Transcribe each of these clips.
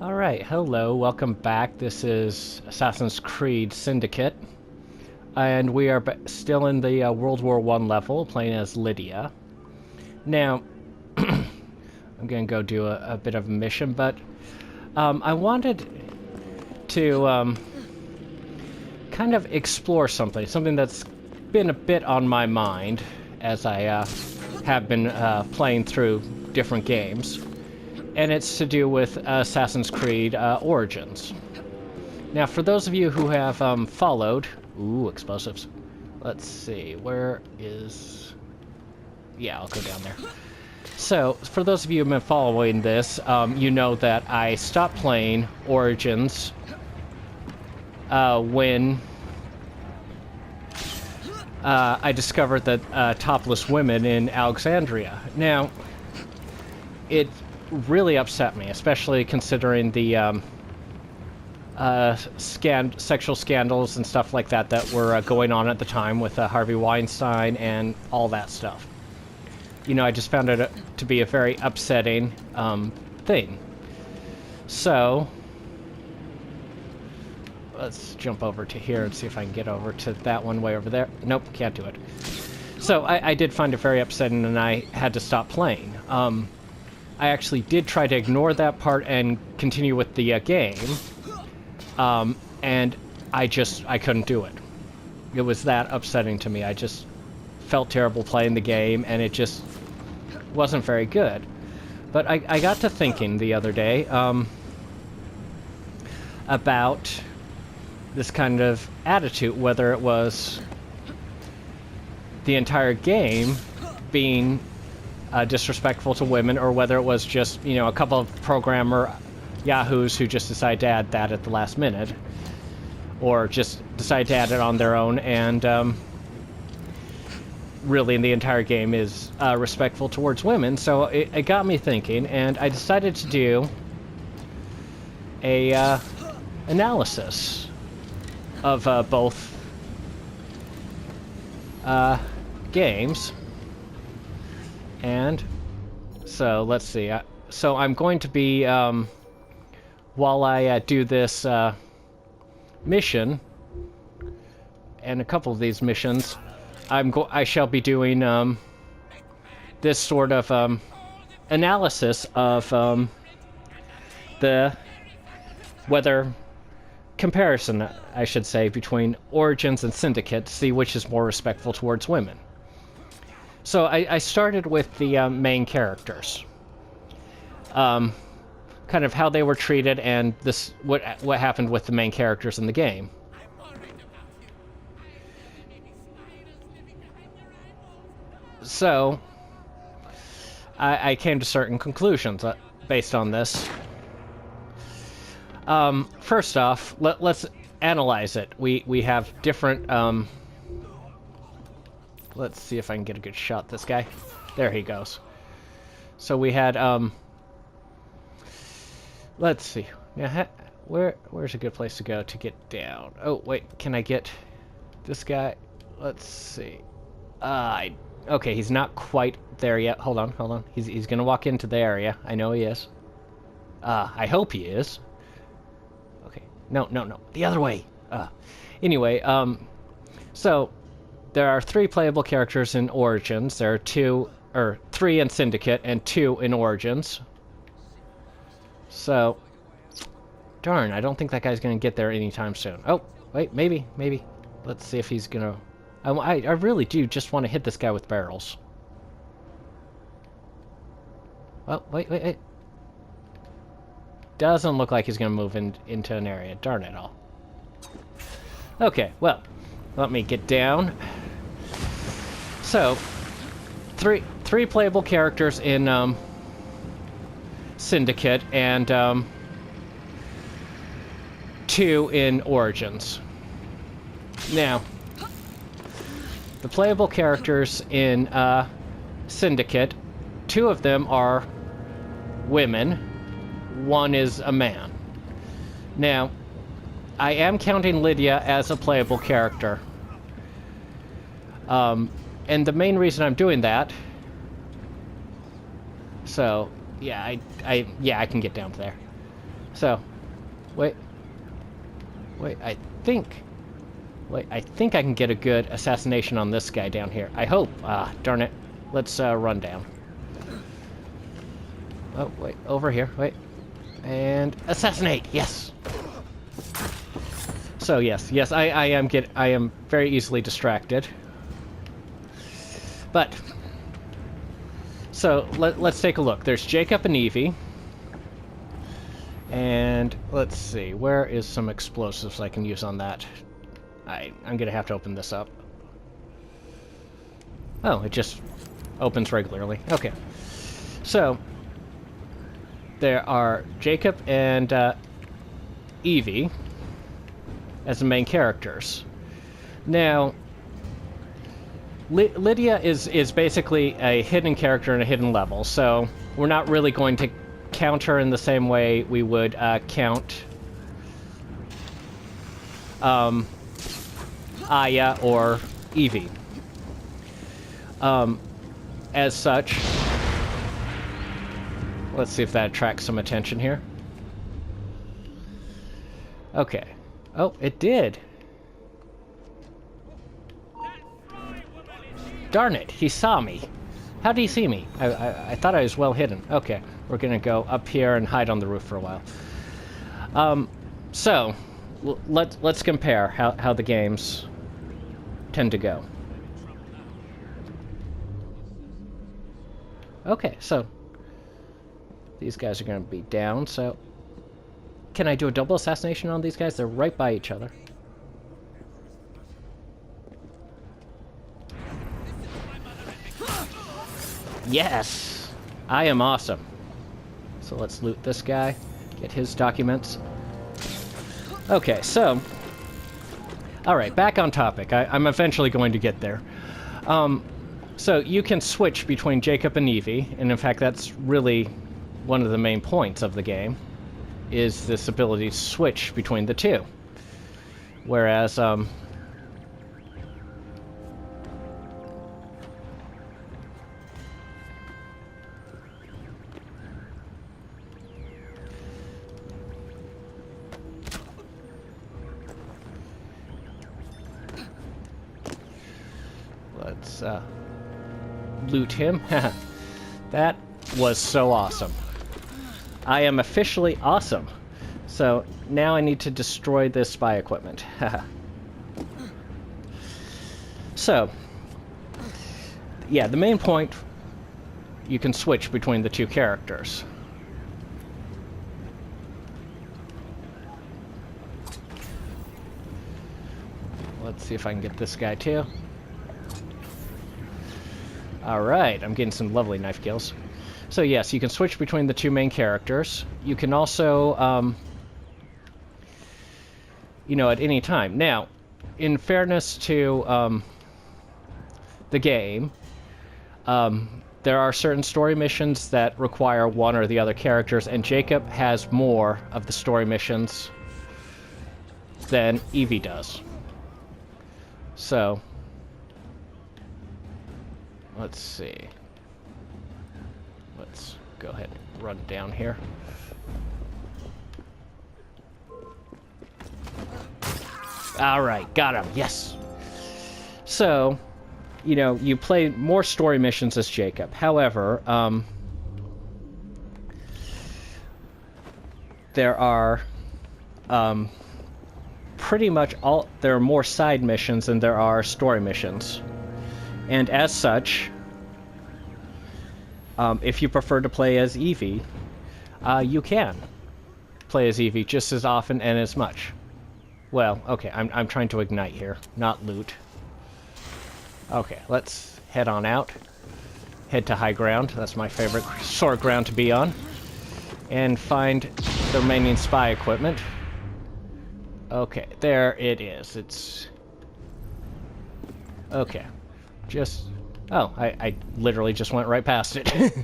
Alright, hello, welcome back. This is Assassin's Creed Syndicate. And we are still in the World War I level, playing as Lydia. Now, I'm going to go do a bit of a mission, but I wanted to kind of explore something that's been a bit on my mind as I have been playing through different games. And it's to do with Assassin's Creed Origins. Now, for those of you who have followed... Ooh, explosives. Let's see, where is... Yeah, I'll go down there. So, for those of you who have been following this, you know that I stopped playing Origins when I discovered that topless women in Alexandria. Now, it really upset me, especially considering the sexual scandals and stuff like that were going on at the time with Harvey Weinstein and all that stuff. You know, I just found it to be a very upsetting thing. So, let's jump over to here and see if I can get over to that one way over there. Nope, can't do it. So, I did find it very upsetting, and I had to stop playing. I actually did try to ignore that part and continue with the game, and I couldn't do it. It was that upsetting to me. I just felt terrible playing the game, and it just wasn't very good. But I got to thinking the other day about this kind of attitude, whether it was the entire game being disrespectful to women, or whether it was just, you know, a couple of programmer yahoos who just decided to add that at the last minute, or just decided to add it on their own, and really the entire game is respectful towards women. So it got me thinking, and I decided to do a analysis of both games. And so let's see. So I'm going to be, while I do this mission, and a couple of these missions, I shall be doing this sort of analysis of the comparison, I should say, between Origins and Syndicate to see which is more respectful towards women. So I started with the main characters, kind of how they were treated, and what happened with the main characters in the game. So I came to certain conclusions based on this. First off, let's analyze it. We have different. Let's see if I can get a good shot at this guy. There he goes. So we had, let's see. Now, where's a good place to go to get down? Oh, wait, can I get this guy? Let's see. Okay, he's not quite there yet. Hold on. He's gonna walk into the area. I know he is. I hope he is. Okay. No. The other way. Anyway, so there are 3 playable characters in Origins. There are 3 in Syndicate and 2 in Origins. So, darn, I don't think that guy's going to get there anytime soon. Oh, wait, maybe. Let's see if he's going to... I really do just want to hit this guy with barrels. Oh, wait. Doesn't look like he's going to move into an area. Darn it all. Okay, well, let me get down. So, three playable characters in Syndicate, and 2 in Origins. Now, the playable characters in Syndicate, 2 of them are women, 1 is a man. Now, I am counting Lydia as a playable character. And the main reason I'm doing that... So, yeah, I can get down there. So, wait. Wait, I think I can get a good assassination on this guy down here. I hope. Ah, darn it. Let's run down. Oh, wait, over here. Wait. And assassinate. Yes. So yes, I am very easily distracted. But so let's take a look. There's Jacob and Evie. And let's see, where is some explosives I can use on that? I'm gonna have to open this up. Oh, it just opens regularly. Okay. So there are Jacob and Evie as the main characters. Now, Lydia is basically a hidden character in a hidden level, so we're not really going to count her in the same way we would count Aya or Evie. As such, let's see if that attracts some attention here. Okay. Oh, it did. Darn it, he saw me. How did he see me? I thought I was well hidden. Okay, we're gonna go up here and hide on the roof for a while. So, let's compare how the games tend to go. Okay, so these guys are gonna be down, so can I do a double assassination on these guys? They're right by each other. Yes! I am awesome. So let's loot this guy, get his documents. Okay, so alright, back on topic. I'm eventually going to get there. So you can switch between Jacob and Evie, and in fact that's really one of the main points of the game, is this ability to switch between the two. Whereas, let's loot him. That was so awesome. I am officially awesome. So now I need to destroy this spy equipment. So, yeah, the main point, you can switch between the two characters. Let's see if I can get this guy too. Alright, I'm getting some lovely knife kills. So yes, you can switch between the two main characters. You can also, you know, at any time. Now, in fairness to the game, there are certain story missions that require one or the other characters, and Jacob has more of the story missions than Evie does. So, let's see. Let's go ahead and run down here. Alright, got him. Yes. So, you know, you play more story missions as Jacob. However, there are pretty much there are more side missions than there are story missions. And as such, if you prefer to play as Evie, you can play as Evie just as often and as much. Well, okay, I'm trying to ignite here, not loot. Okay, let's head on out. Head to high ground. That's my favorite sort of ground to be on. And find the remaining spy equipment. Okay, there it is. It's... okay. Just... oh, I literally just went right past it.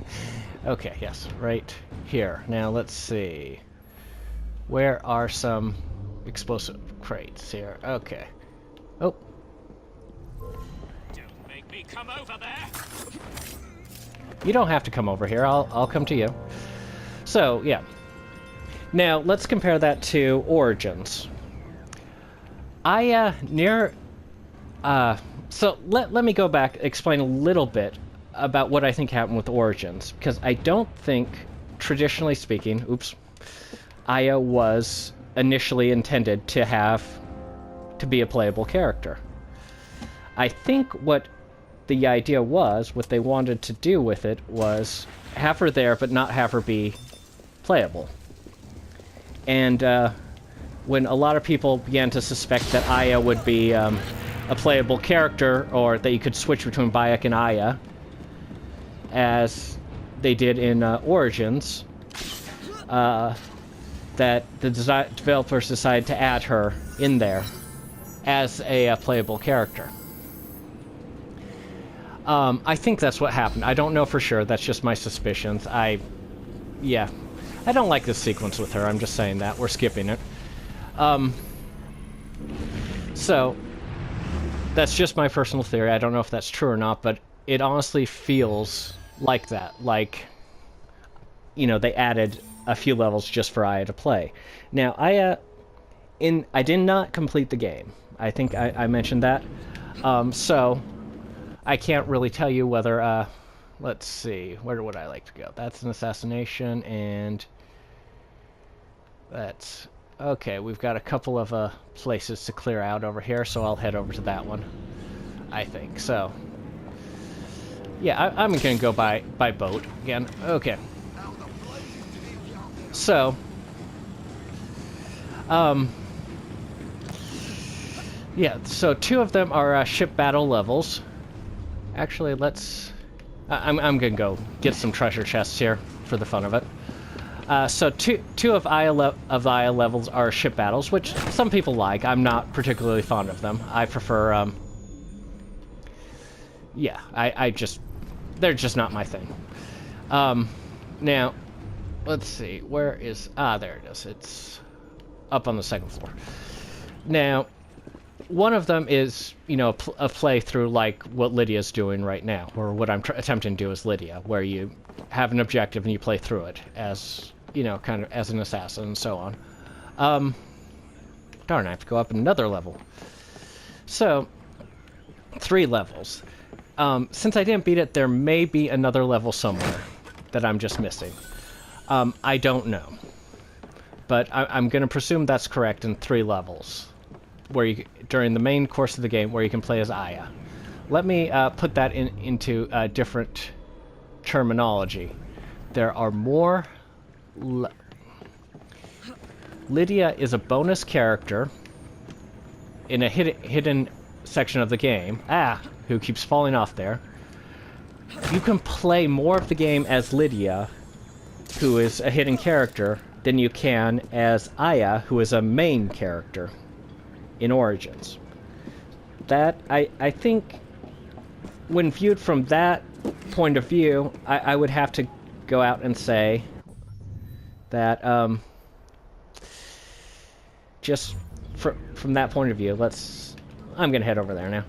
Okay, yes, right here. Now, let's see. Where are some explosive crates here? Okay. Oh. Don't make me come over there. You don't have to come over here. I'll come to you. So, yeah. Now, let's compare that to Origins. So let me go back, explain a little bit about what I think happened with Origins, because I don't think, traditionally speaking, Aya was initially intended to be a playable character. I think what the idea was, what they wanted to do with it, was have her there, but not have her be playable. And when a lot of people began to suspect that Aya would be a playable character, or that you could switch between Bayek and Aya, as they did in Origins, that the developers decided to add her in there as a playable character. I think that's what happened. I don't know for sure. That's just my suspicions. I don't like this sequence with her. I'm just saying that. We're skipping it. So, that's just my personal theory. I don't know if that's true or not, but it honestly feels like that. Like, they added a few levels just for Aya to play. Now, I did not complete the game. I think I mentioned that. So, I can't really tell you whether, let's see, where would I like to go? That's an assassination, and that's... Okay, we've got a couple of places to clear out over here, so I'll head over to that one, I think. So, yeah, I'm going to go by boat again. Okay. So, yeah, so two of them are ship battle levels. Actually, I'm going to go get some treasure chests here for the fun of it. So two of Aya levels are ship battles, which some people like. I'm not particularly fond of them. I prefer, they're just not my thing. Now, let's see, where is, there it is. It's up on the second floor. Now, one of them is, a playthrough like what Lydia's doing right now, or what I'm attempting to do as Lydia, where you have an objective and you play through it as, kind of as an assassin and so on. Darn, I have to go up another level. So, 3 levels. Since I didn't beat it, there may be another level somewhere that I'm just missing. I don't know. But I'm going to presume that's correct in 3 levels. During the main course of the game, where you can play as Aya. Let me put that into different terminology. There are more... Lydia is a bonus character in a hidden section of the game. Who keeps falling off there. You can play more of the game as Lydia, who is a hidden character, than you can as Aya, who is a main character in Origins. That, I think, when viewed from that point of view, I would have to go out and say that, just from that point of view, I'm gonna head over there now.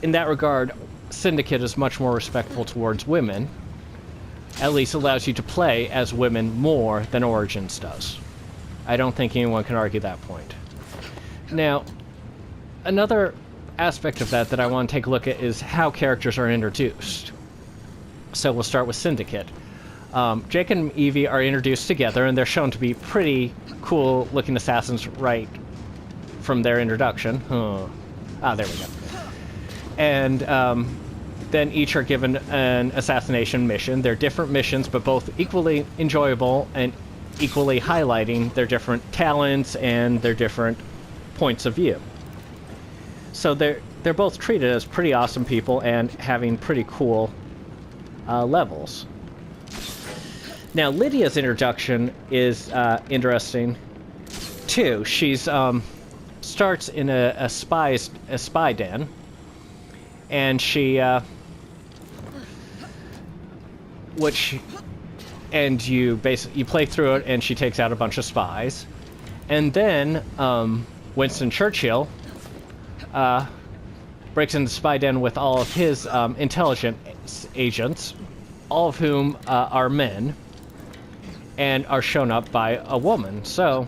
In that regard, Syndicate is much more respectful towards women, at least allows you to play as women more than Origins does. I don't think anyone can argue that point. Now, another aspect of that I want to take a look at is how characters are introduced. So we'll start with Syndicate. Jake and Evie are introduced together, and they're shown to be pretty cool-looking assassins right from their introduction. There we go. And then each are given an assassination mission. They're different missions, but both equally enjoyable and equally highlighting their different talents and their different points of view. So they're both treated as pretty awesome people and having pretty cool levels. Now, Lydia's introduction is interesting too. She's starts in a spy den, and you play through it, and she takes out a bunch of spies, and then Winston Churchill breaks into the spy den with all of his intelligence agents, all of whom are men and are shown up by a woman. So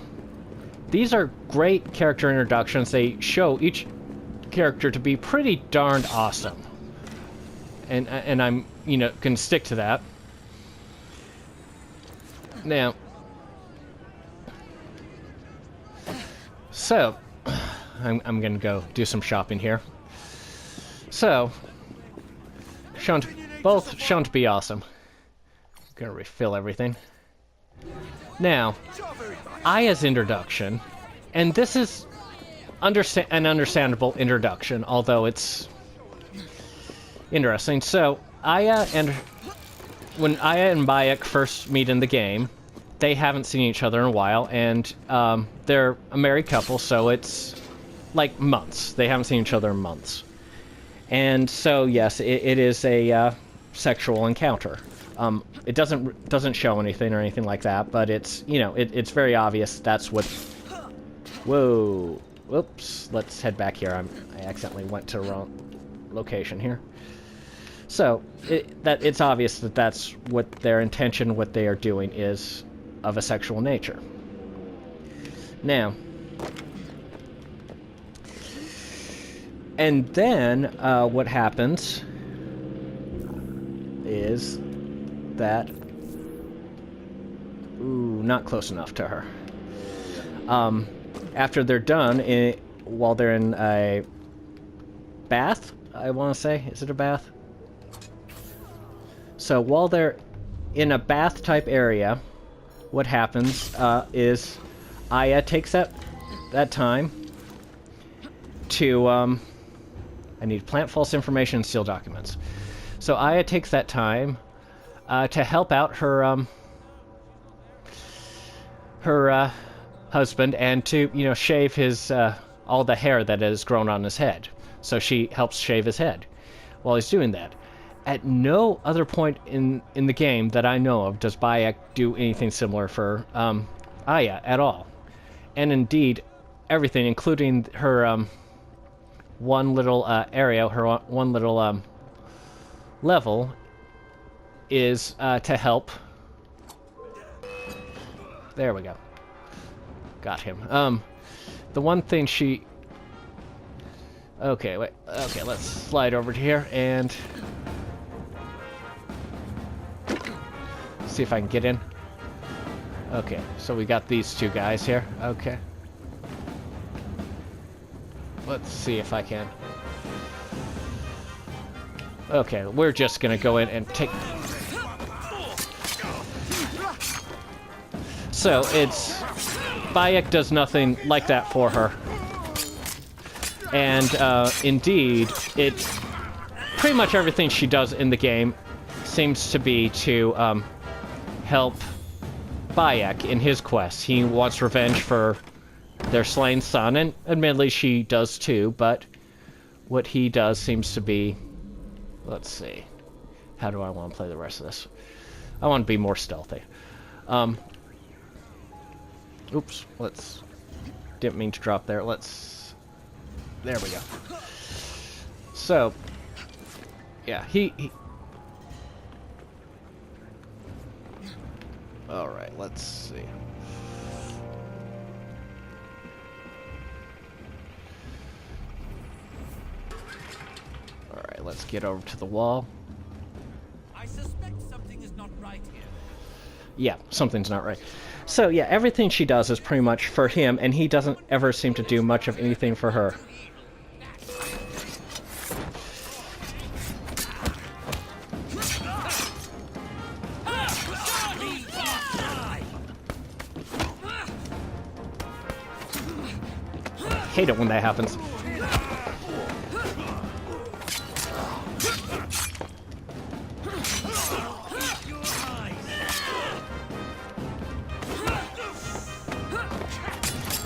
these are great character introductions. They show each character to be pretty darned awesome. And I'm, you know, can stick to that. Now, so I'm gonna go do some shopping here. So, both shown to be awesome. Gonna refill everything. Now, Aya's introduction, and this is an understandable introduction, although it's interesting. So, when Aya and Bayek first meet in the game, they haven't seen each other in a while, and they're a married couple, so it's like months. They haven't seen each other in months. And so, yes, it is a sexual encounter. It doesn't show anything or anything like that, but it's, you know, it's very obvious that's what... Whoa. Whoops. Let's head back here. I accidentally went to the wrong location here. So, it's obvious that that's what their intention, what they are doing is of a sexual nature. Now... And then, what happens is that... Ooh, not close enough to her. After they're done, while they're in a bath, I want to say. Is it a bath? So, while they're in a bath-type area, what happens is Aya takes that time to... I need to plant false information and steal documents. So Aya takes that time to help out her husband and to, you know, shave his all the hair that has grown on his head. So she helps shave his head while he's doing that. At no other point in the game that I know of does Bayek do anything similar for Aya at all. And indeed, everything, including her one little area, her one little level, is to help. There we go. Got him. The one thing she... Okay, wait. Okay, let's slide over to here and... see if I can get in. Okay, so we got these two guys here. Okay. Let's see if I can. Okay, we're just gonna go in and take... So, it's... Bayek does nothing like that for her. And, indeed, it... Pretty much everything she does in the game seems to be to, help Bayek in his quest. He wants revenge for their slain son, and admittedly she does too, but what he does seems to be... Let's see. How do I want to play the rest of this? I want to be more stealthy. Oops, let's... Didn't mean to drop there. Let's... There we go. So... Yeah, he... Alright, let's see. Alright, let's get over to the wall. I suspect something is not right here. Yeah, something's not right. So, yeah, everything she does is pretty much for him, and he doesn't ever seem to do much of anything for her. Hate it when that happens.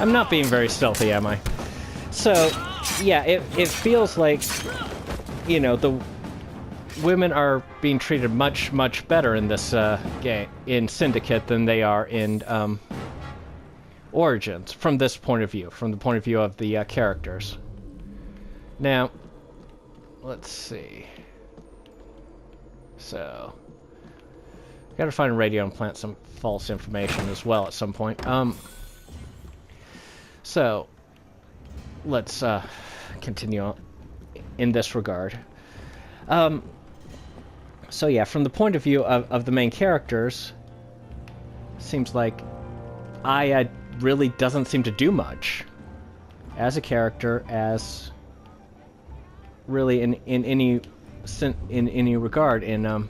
I'm not being very stealthy, am I? So, yeah, it feels like, you know, the women are being treated much, much better in this game, in Syndicate, than they are in Origins, from this point of view, from the point of view of the characters. Now, let's see. So, Gotta find a radio and plant some false information as well at some point. So, let's continue on in this regard. So yeah, from the point of view of the main characters, seems like Aya really doesn't seem to do much as a character, as really in any regard in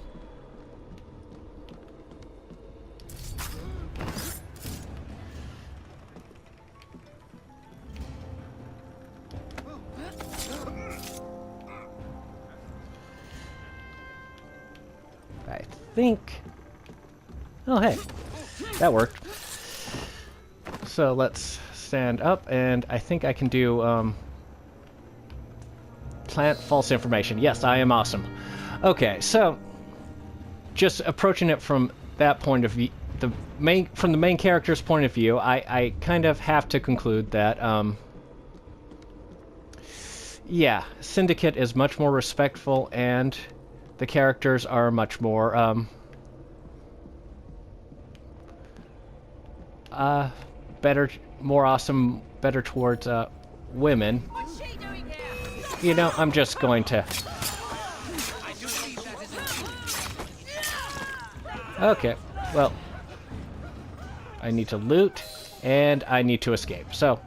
I think. Oh hey, that worked. So let's stand up, and I think I can do plant false information. Yes, I am awesome. Okay, so just approaching it from that point of view, from the main character's point of view, I kind of have to conclude that yeah, Syndicate is much more respectful, and the characters are much more better, more awesome, better towards women. What's she doing here? You know, I'm just going to. Okay, well, I need to loot, and I need to escape. So,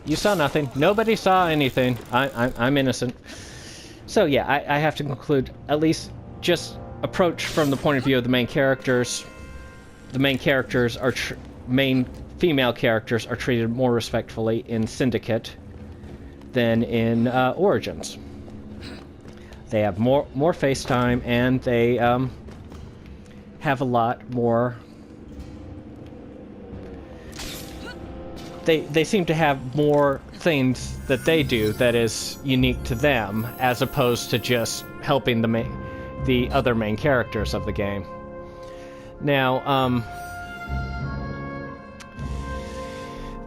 you saw nothing. Nobody saw anything. I'm innocent. So yeah, I have to conclude, at least just approach from the point of view of the main characters. The main characters are main female characters are treated more respectfully in Syndicate than in Origins. They have more face time, and they have a lot more. They seem to have more things that they do that is unique to them, as opposed to just helping the other main characters of the game. Now,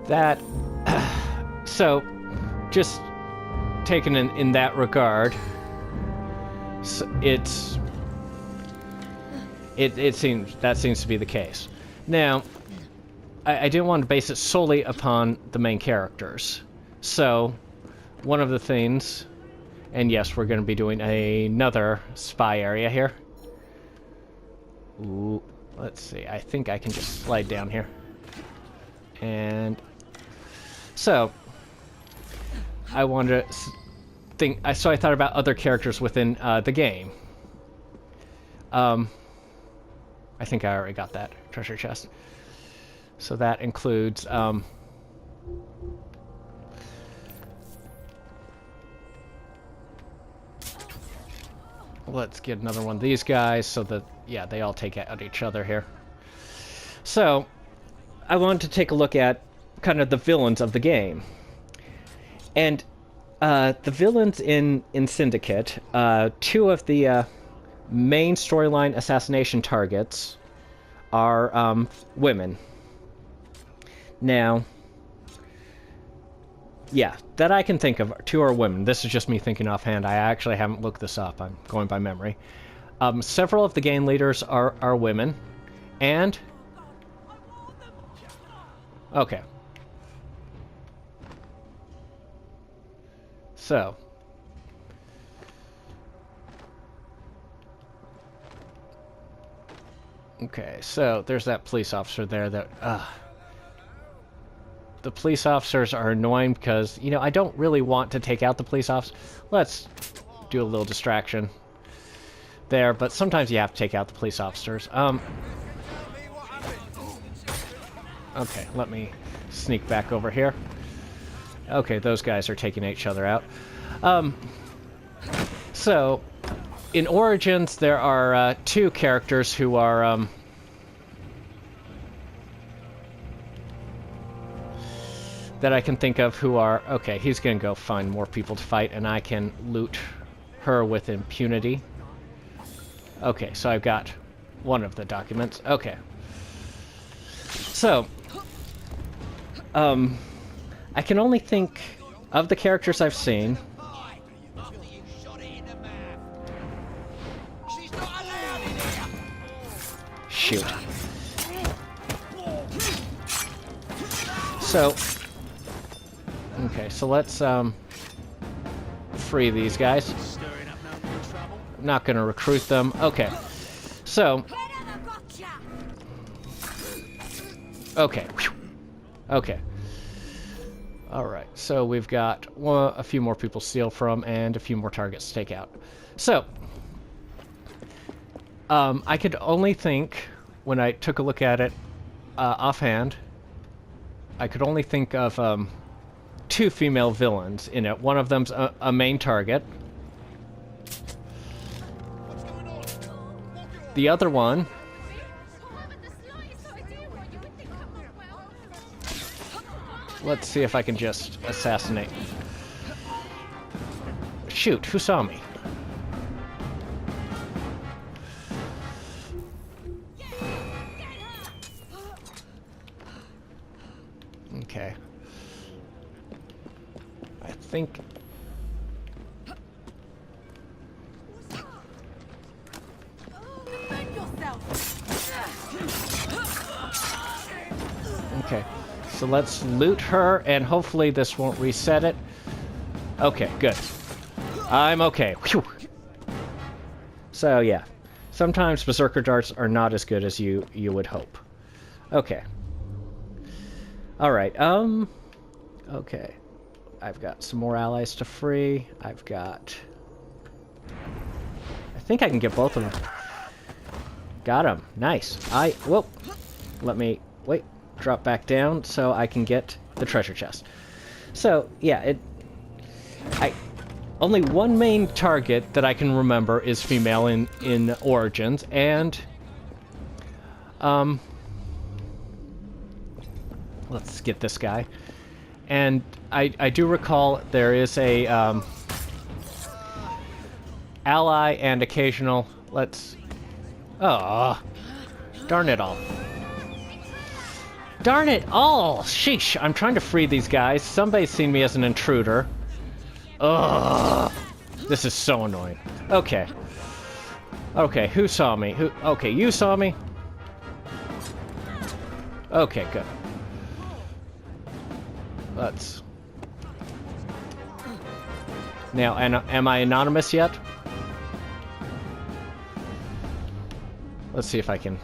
that so just taken in that regard, it seems to be the case. Now, I didn't want to base it solely upon the main characters. So, one of the things, and yes, we're going to be doing another spy area here. Ooh, let's see. I think I can just slide down here. And so, I wanted to think. So I thought about other characters within the game. I think I already got that treasure chest. So that includes let's get another one of these guys so that, yeah, they all take out each other here. So I wanted to take a look at kind of the villains of the game. And the villains in Syndicate, two of the main storyline assassination targets are women. Now, yeah, that I can think of, two are women. This is just me thinking offhand. I actually haven't looked this up. I'm going by memory. Several of the gang leaders are women, and okay. So, okay, so there's that police officer there that, the police officers are annoying because, you know, I don't really want to take out the police officer. Let's do a little distraction there, but sometimes you have to take out the police officers. Okay, let me sneak back over here. Okay, those guys are taking each other out. So, in Origins, there are two characters who are that I can think of who are... Okay, he's gonna go find more people to fight, and I can loot her with impunity. Okay, so I've got one of the documents. Okay. So, I can only think of the characters I've seen. shoot. So, okay, so let's free these guys. I'm not gonna recruit them. Okay, so okay, okay. All right, so we've got a few more people to steal from and a few more targets to take out. So, I could only think, when I took a look at it offhand, I could only think of 2 female villains in it. One of them's a main target. The other one... Let's see if I can just assassinate. Shoot, who saw me? Okay. I think... Okay. So let's loot her, and hopefully this won't reset it. Okay, good. I'm okay. Whew. So, yeah. Sometimes Berserker darts are not as good as you would hope. Okay. Alright, okay. I've got some more allies to free. I've got... I think I can get both of them. Got him. Nice. Whoop. Let me... Wait. Drop back down so I can get the treasure chest. So, yeah, only one main target that I can remember is female in Origins, and let's get this guy. And I do recall there is a ally and occasional... Oh, darn it all. Darn it all! Sheesh, I'm trying to free these guys. Somebody's seen me as an intruder. Ugh! This is so annoying. Okay. Okay, who saw me? Okay, you saw me? Okay, good. Let's... Now, am I anonymous yet? Let's see if I can...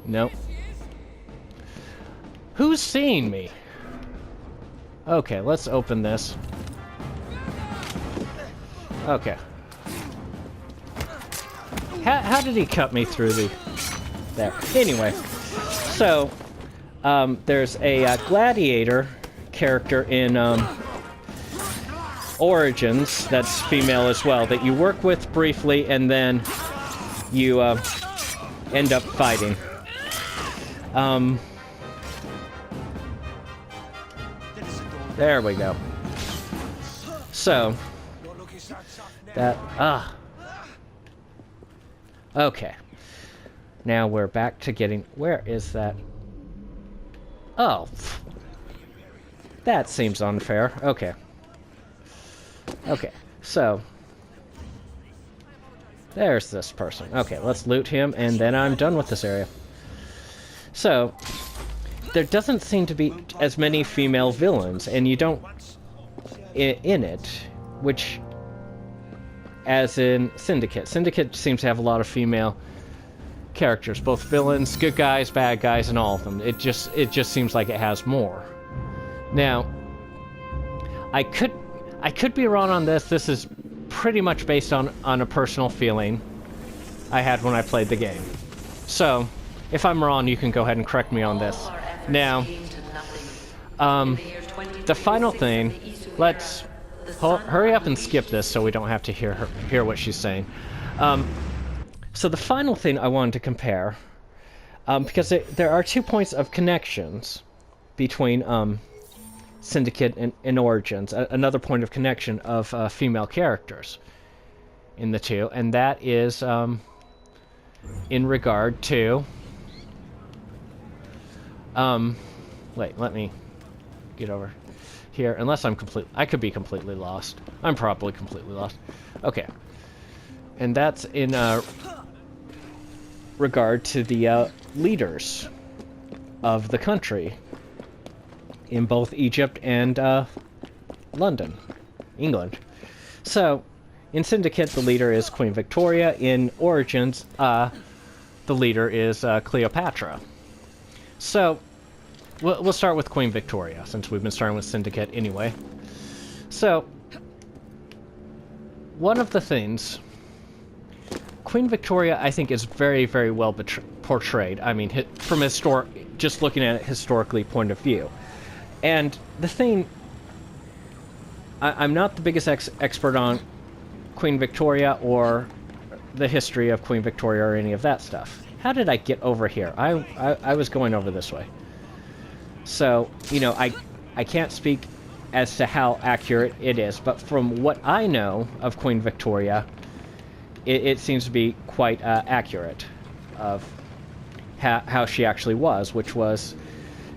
Nope. Who's seeing me? Okay, let's open this. Okay. How did he cut me through the... There. Anyway. So, there's a gladiator character in Origins that's female as well, that you work with briefly and then you end up fighting. There we go. So, okay. Now we're back to getting... Where is that? Oh. That seems unfair. Okay. Okay, so... There's this person. Okay, let's loot him, and then I'm done with this area. So... There doesn't seem to be as many female villains, and you don't in it, which, as in Syndicate. Syndicate seems to have a lot of female characters, both villains, good guys, bad guys, and all of them. It just seems like it has more. Now, I could be wrong on this. This is pretty much based on a personal feeling I had when I played the game. So, if I'm wrong, you can go ahead and correct me on this. Now, the final thing, let's hurry up and skip this so we don't have to hear what she's saying. So the final thing I wanted to compare, because there are 2 points of connections between Syndicate and Origins, another point of connection of female characters in the two, and that is in regard to... wait, let me get over here, unless I could be completely lost. I'm probably completely lost. Okay. And that's in, regard to the leaders of the country in both Egypt and London, England. So, in Syndicate, the leader is Queen Victoria. In Origins, the leader is Cleopatra. So, we'll start with Queen Victoria, since we've been starting with Syndicate anyway. So, one of the things... Queen Victoria, I think, is very, very well portrayed. I mean, from just looking at it historically point of view. And the thing... I'm not the biggest expert on Queen Victoria or the history of Queen Victoria or any of that stuff. How did I get over here? I was going over this way. So, you know, I can't speak as to how accurate it is, but from what I know of Queen Victoria, it seems to be quite accurate of how she actually was, which was...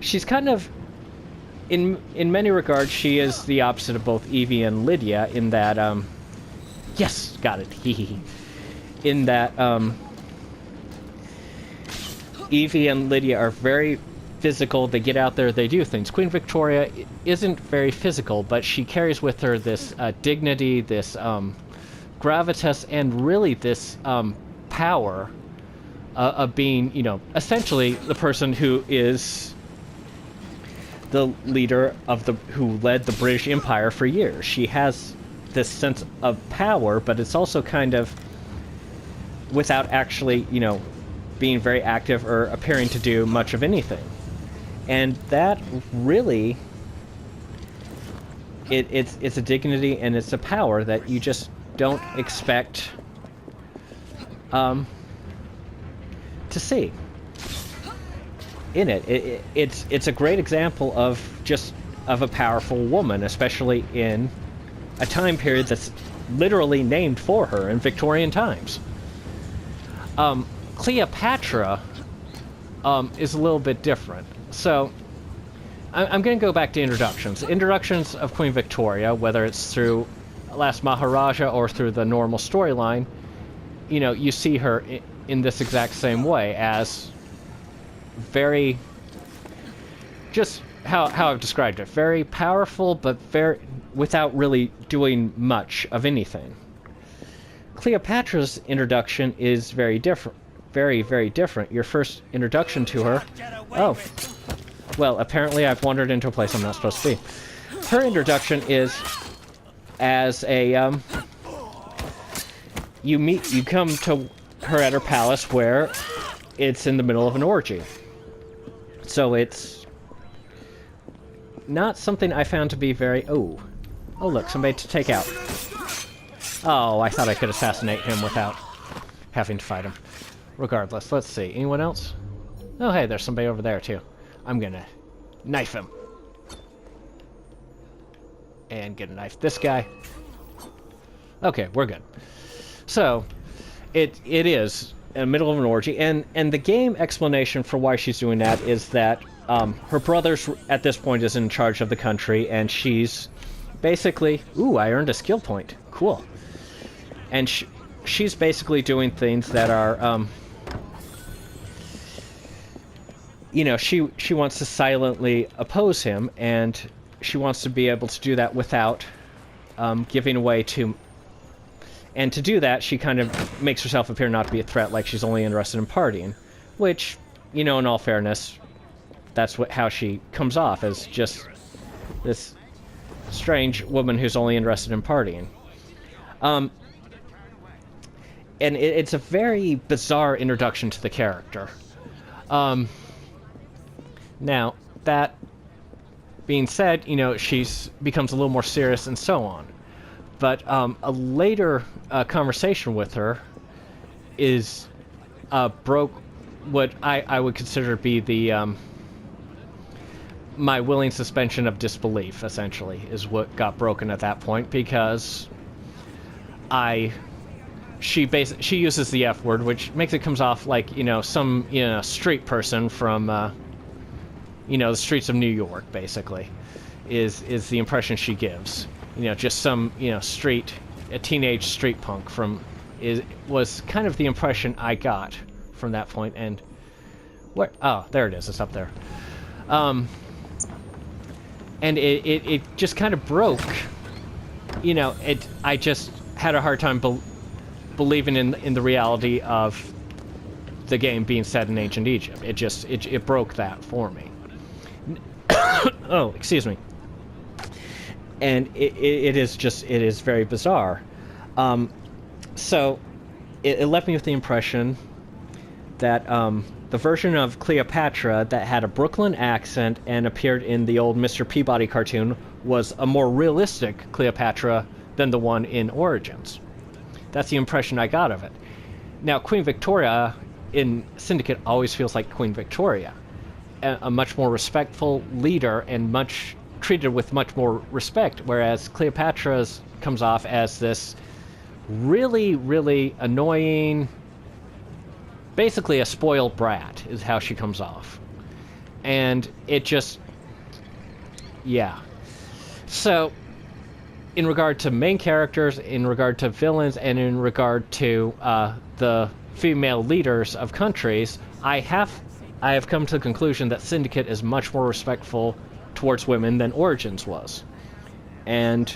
She's kind of... In many regards, she is the opposite of both Evie and Lydia in that, yes, got it, hee. In that, Evie and Lydia are very physical, they get out there, they do things. Queen Victoria isn't very physical, but she carries with her this dignity, this gravitas, and really this power of being, you know, essentially the person who is the leader of who led the British Empire for years. She has this sense of power, but it's also kind of without actually, you know, being very active or appearing to do much of anything. And that really, it's a dignity and it's a power that you just don't expect to see in it. It's a great example of a powerful woman, especially in a time period that's literally named for her in Victorian times. Cleopatra is a little bit different. So I'm going to go back to introductions. Introductions of Queen Victoria, whether it's through Last Maharaja or through the normal storyline, you know, you see her in this exact same way as very, just how I've described it, very powerful, but very without really doing much of anything. Cleopatra's introduction is very different, very, very different. Your first introduction to her, oh, well, apparently I've wandered into a place I'm not supposed to be. Her introduction is as a, you come to her at her palace where it's in the middle of an orgy. So it's not something I found to be very... Oh, look, somebody to take out. Oh, I thought I could assassinate him without having to fight him. Regardless, let's see. Anyone else? Oh, hey, there's somebody over there, too. I'm gonna knife him. And get a knife this guy. Okay, we're good. So, it is in the middle of an orgy, and the game explanation for why she's doing that is that her brother's at this point is in charge of the country, and she's basically... Ooh, I earned a skill point. Cool. And she's basically doing things that are, you know, she wants to silently oppose him, and she wants to be able to do that without giving away too... And to do that, she kind of makes herself appear not to be a threat, like she's only interested in partying. Which, you know, in all fairness, that's how she comes off, as just this strange woman who's only interested in partying. And it's a very bizarre introduction to the character. Now, that being said, you know, she's becomes a little more serious and so on. But a later conversation with her is broke what I would consider to be the my willing suspension of disbelief, essentially, is what got broken at that point, because she uses the F word, which makes it comes off like, you know, some, you know, street person from you know, the streets of New York, basically, is the impression she gives. You know, just some, you know, a teenage street punk was kind of the impression I got from that point, and where? Oh, there it is. It's up there. And it just kind of broke. You know, I just had a hard time believing in the reality of the game being set in ancient Egypt. It broke that for me. Oh, excuse me. And it is very bizarre. So it left me with the impression that the version of Cleopatra that had a Brooklyn accent and appeared in the old Mr. Peabody cartoon was a more realistic Cleopatra than the one in Origins. That's the impression I got of it. Now, Queen Victoria in Syndicate always feels like Queen Victoria, a much more respectful leader and treated with much more respect, whereas Cleopatra's comes off as this really, really annoying, basically a spoiled brat is how she comes off. And it just, yeah. So, in regard to main characters, in regard to villains, and in regard to the female leaders of countries, I have come to the conclusion that Syndicate is much more respectful towards women than Origins was. And,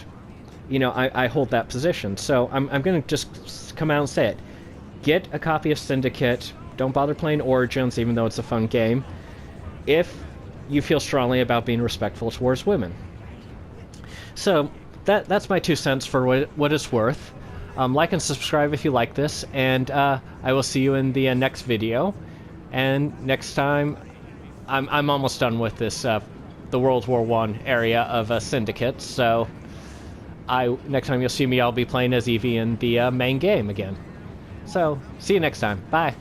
you know, I hold that position. So I'm going to just come out and say it. Get a copy of Syndicate. Don't bother playing Origins, even though it's a fun game, if you feel strongly about being respectful towards women. So that's my 2 cents for what it's worth. Like and subscribe if you like this, and I will see you in the next video. And next time, I'm almost done with this the World War I area of Syndicate. So next time you'll see me, I'll be playing as Evie in the main game again. So see you next time. Bye.